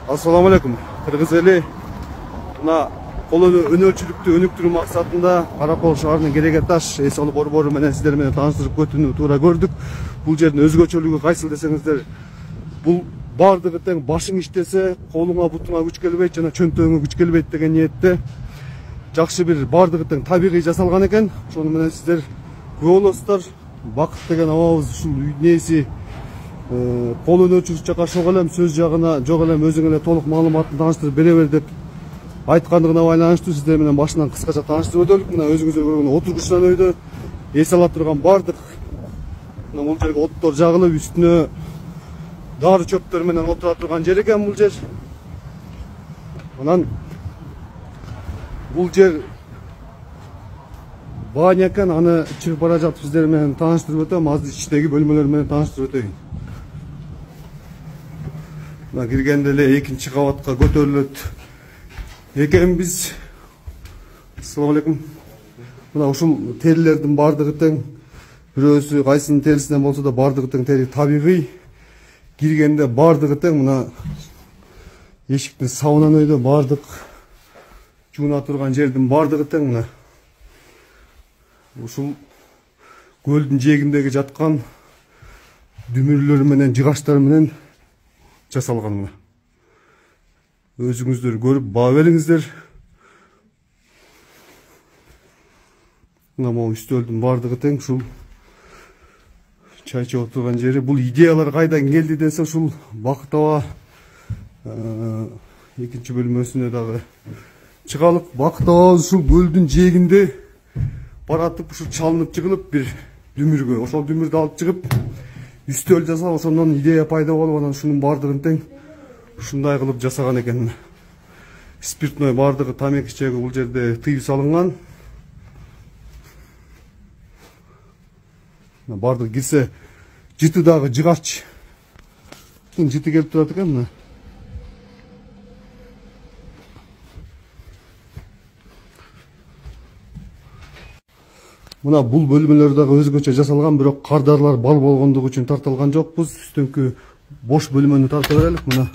Assalamu alaikum. Kırgız eli mына колону өнөрчүлүктү өнүктүрүү максатында Каракол шаарынын Керегеташ Эсалы борбору менен сиздер менен тааныштырып өтүүнү туура көрдүк. Бул жердин өзгөчөлүгү кайсыл десеңиздер, бул бардыгы тең башың иштесе, колуңа бутуңа күч келбейт жана чөнтөгүңө күч келбейт деген ниетте жакшы бир бардыгы тең табигый жасалган экен. Ошону менен сиздер күбө болосуздар. Бакыт деген абабыз ушул нээси кол өнөрчүлүк жака шок элем, сөз жагына жок элем, өзүң эле толук маалыматын тааныштырып бере бер деп айткандыгына байланыштуу сиздер менен башынан кыскача тааныштырып өтөлүк. Мына өзүңүздөр көргөн отургучтан өйдө эс ала турган бардык. Мына бул жерге оттор жагылып, үстүнө дары чөптөр менен отура турган жер экен бул жер. Анан бул жер баня экен, аны чыгып бара жатып сиздер менен тааныштырып өтөм. Азыр ичтеги бөлмөлөр менен тааныштырып өтөйүн. Мына киргенде эле экинчи кабатка көтөрүлөт экенбиз. Ассаламу алейкум. Мына ушул терилердин бардыгы тең, бирөөсү кайсынын терисинен болсо да бардыгы тең тери табигый. Киргенде бардыгы тең, мына эшиктин сабынан өйдө бардык жууна турган жердин бардыгы тең. Мына ушул көлдүн жээгиндеги жаткан дүмүрлөр менен жыгачтар менен жасалган. Мына өзүңүздөр көрүп баа бериңиздер. Мына могу үстөлдүн бардыгы тең, ушул чай ичип отурган жери. Бул идеялар кайдан келди десе, ушул Бакыт аба экинчи бөлмөсүнө дагы чыгалык. Бакыт абабыз ушул көлдүн жээгинде баратып ушул чалынып жыгылып бир дүмүргө, ошол дүмүрдү алып чыгып үстөл жасап, ошондон идея пайда болуп, анан ушунун бардыгын тең ушундай кылып жасаган экен. Спиртной бардыгы, тамеки чеги бул жерде тыюу салынган. Бардыгы кирсе жытыдагы жыгач жыты келип турат экен. Мына мына бул бөлмөлөр дагы өзгөчө жасалган, бирок кардарлар бал болгондугу үчүн тартылган жокпуз. Үстүңкү бош бөлмөнү тарта берелик. Мына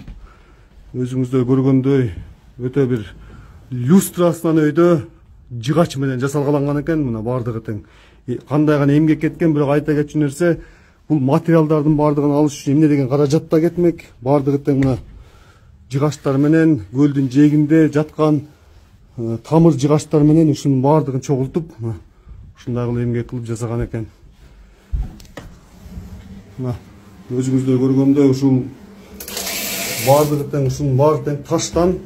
өзүңүздөр көргөндөй өтө бир люстрасынан өйдө жыгач менен жасалгаланган экен. Мына бардыгы тең кандай гана эмгек кеткен, бирок айта кетчү нерсе, бул материалдардын бардыгын алыш үчүн эмне деген каражат да кетмек. Бардыгы тең мына жыгачтар менен көлдүн жээгинде жаткан тамыр жыгачтар менен ушунун бардыгын чогултуп ушундай кылып эмгек кылып жасаган экен. Мына өзүңүздөр көргөндөй ушул бардыгы тең, ушунун баары тең таштан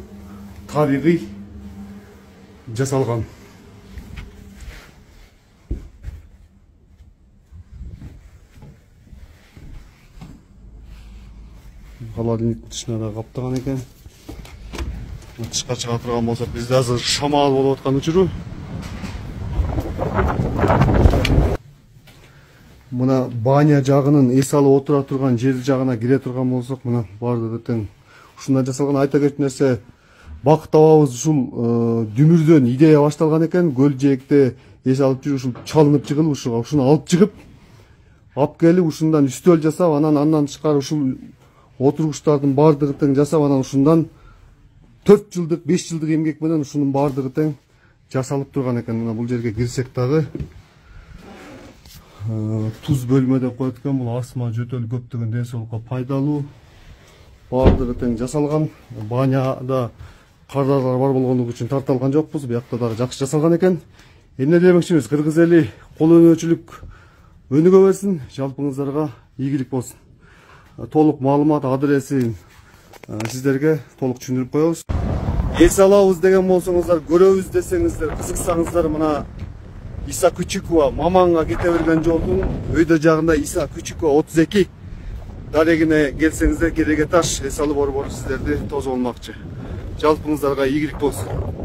табигый жасалган. Холодильниктин тышына да каптаган экен. Тышка чыга турган болсок, бизде азыр шамал болуп аткан учуру. Мына баня жагынын эс алып отура турган жер жагына кире турган болсок, мына бардыгы тең ушундай жасалган. Айта кетчү нерсе, Бакыт абабыз ушул дүмүрдөн идея башталган экен. Көл жээкте эс алып жүрүп, ушул чалынып жыгылып, ушуну алып чыгып, алып келип ушундан үстөл жасап, андан тышкары ушул отургучтардын бардыгы тең жасап, анан ушундан 4 жылдык 5 жылдык эмгек менен ушунун бардыгы тең жасалып турган экен. Мына бул жерге кирсек дагы туз бөлмө деп коет экен. Бул астма, жөтөл көптөгөн ден соолукка пайдалуу. Бардыгы тең жасалган. Баняда кардарлар бар болгондугу үчүн тартылган жокпуз. Буякта дагы жакшы жасалган экен. Эмне демекчибиз? Кыргыз эли кол өнөрчүлүк өнүгө берсин, жалпыңыздарга ийгилик болсун. Толук маалымат адресин сиздерге толук түшүндүрүп коебуз. Эс алабыз деген болсоңуздар, көрөбүз десеңиздер, кызыксаңыздар, мына Иса Күчүкова Маманга кете берген жолдун өйдө жагында Иса Күчүкова 32 дарегине келсеңиздер, Керегеташ Эс алы борбору сиздерди тосуп алмакчы. Жалпыңыздарга ийгилик болсун.